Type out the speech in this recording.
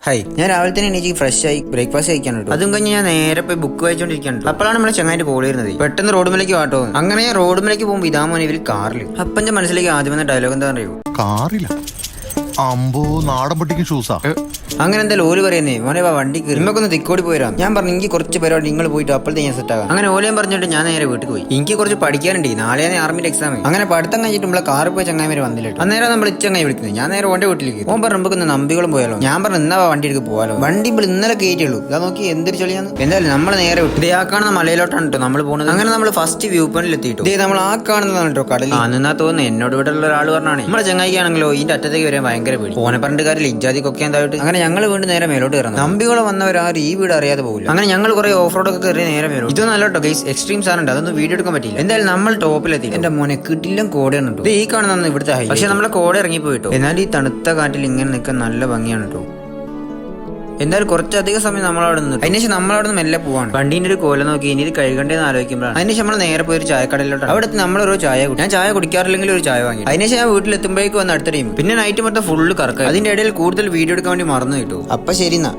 Hi, ഞാൻ രാവിലെ തന്നെ എനിക്ക് ഫ്രഷ് ആയി ബ്രേക്ക്ഫാസ്റ്റ് കഴിക്കാനുണ്ട്. അതും കഴിഞ്ഞ് ഞാൻ നേരെ പോയി ബുക്ക് വായിച്ചോണ്ടിരിക്കാനുണ്ട്. അപ്പോഴാണ് നമ്മളെ ചങ്ങായിട്ട് കോൾ ചെയ്യുന്നത്. പെട്ടെന്ന് റോഡുമേലേക്ക് വാട്ടോ. അങ്ങനെ ഞാൻ റോഡുമേലേക്ക് പോകുമ്പോൾ ഇതാമോനെ ഇവര് കാറിൽ. അപ്പം എന്റെ മനസ്സിലേക്ക് ആദ്യം വന്ന ഡയലോഗ് എന്താ അറിയോ? കാറില്ല, അമ്പോ നാടൻ പട്ടിക്കും ഷൂസാ. അങ്ങനെ എന്തായാലും ഓല് പറയുന്നേ, മോനെ വാ വണ്ടി കയറി നിങ്ങൾക്കൊന്ന് തിക്കോടി പോരാ. ഞാൻ പറഞ്ഞു എനിക്ക് കുറച്ച് പരിപാടി നിങ്ങൾ പോയിട്ട് അപ്പോഴത്തെ ഞാൻ സെറ്റ് ആകാം. അങ്ങനെ ഓലയും പറഞ്ഞിട്ട് ഞാൻ നേരെ വീട്ടിൽ പോയി. എനിക്ക് കുറച്ച് പഠിക്കാനുണ്ട്, നാളെ ആർമിന്റെ എക്സാം. അങ്ങനെ പഠിത്തം കഴിഞ്ഞിട്ട് നമ്മളെ കാറിൽ പോയി ചങ്ങായി വന്നില്ല. അന്നേരം നമ്മൾ ചങ്ങായി വിളിക്കുന്നത്. ഞാൻ നേരെ ഓന്റെ വീട്ടിലേക്ക്. ഓൻ പറഞ്ഞു നമുക്ക് നമ്പികളും പോയാലോ. ഞാൻ പറഞ്ഞു എന്നാ വണ്ടി എടുക്ക് പോകാലോ. വണ്ടി ഇപ്പോൾ ഇന്നലെ കയറ്റുള്ളൂ. ഇതാ നോക്കി എന്തൊരു ചെളിയാന്ന്. എന്തായാലും നമ്മൾ നേരെ വിട്ടു. ഇതേ ആ കാണുന്ന മലയിലോട്ടാണ് കേട്ടോ നമ്മൾ പോകുന്നത്. അങ്ങനെ നമ്മൾ ഫസ്റ്റ് വ്യൂ പോയിന്റിൽ എത്തിയിട്ടു. ഇതേ നമ്മൾ ആ കാണുന്നതാണ് കേട്ടോ കടൽ. എന്നാ തോന്നുന്നു എന്നോട് ഇവിടെ ഉള്ള ഒരാൾ പറഞ്ഞാണ് നമ്മളെ ചങ്ങായിക്കാണെങ്കിലോ ഇതിന്റെ അറ്റത്തേക്ക് വരാൻ ഭയങ്കര പേടി. ഓനെ പറഞ്ഞിട്ട് കാര്യമില്ല, ഇജാതിക്കൊക്കെ എന്തായിട്ട്. അങ്ങനെ ഞങ്ങൾ വീണ്ടും നേരെ മേലോട്ട് കയറുന്നു. നമ്പികളെ വന്നവരാരും ഈ വീട് അറിയാതെ പോകില്ല. അങ്ങനെ ഞങ്ങൾ കുറെ ഓഫ് റോഡ് ഒക്കെ കയറി നേരെ മേലോട്ട്. ഇതൊന്നും അല്ല കേട്ടോ ഗൈസ്, എക്സ്ട്രീം സാധനം. അതൊന്നും വീഡിയോ എടുക്കാൻ പറ്റില്ല. എന്തായാലും നമ്മൾ ടോപ്പിലെത്തി. എന്റെ മോനെ കിട്ടില്ല കോടയാണ് കേട്ടോ. ഈ കാണുന്ന ഇവിടുത്തെ ഹൈ. പക്ഷെ നമ്മളെ കോട ഇറങ്ങി പോയിട്ടോ. എന്നാൽ ഈ തണുത്ത കാറ്റിൽ ഇങ്ങനെ നിൽക്കാൻ നല്ല ഭംഗിയാണ് കേട്ടോ. എന്തായാലും കുറച്ചധികം സമയം നമ്മളവിടെ നിന്ന്. അതിനുശേഷം നമ്മളവിടെ നിന്ന് മെല്ലെ പോവാണ്. വണ്ടീന്റെ ഒരു കോല നോക്കി ഇനി ഇത് കഴുകണ്ടേന്ന് ആലോചിക്കുമ്പോഴാണ് അതിനുശേഷം നമ്മൾ നേരെ പോയി ഒരു ചായക്കടയിലോട്ട്. അവിടെ നമ്മളൊരു ചായ കുടി. ഞാൻ ചായ കുടിക്കാറില്ലെങ്കിൽ ഒരു ചായ വാങ്ങി. അതിനുശേഷം ഞാൻ വീട്ടിലെത്തുമ്പോഴേക്ക് വന്ന് അടുത്ത ടൈം. പിന്നെ നൈറ്റ് മൊത്തം ഫുള്ള് കറക്കുക. അതിന്റെ ഇടയിൽ കൂടുതൽ വീഡിയോ എടുക്കാൻ വേണ്ടി മറന്നു കിട്ടും. അപ്പൊ ശരി എന്നാ.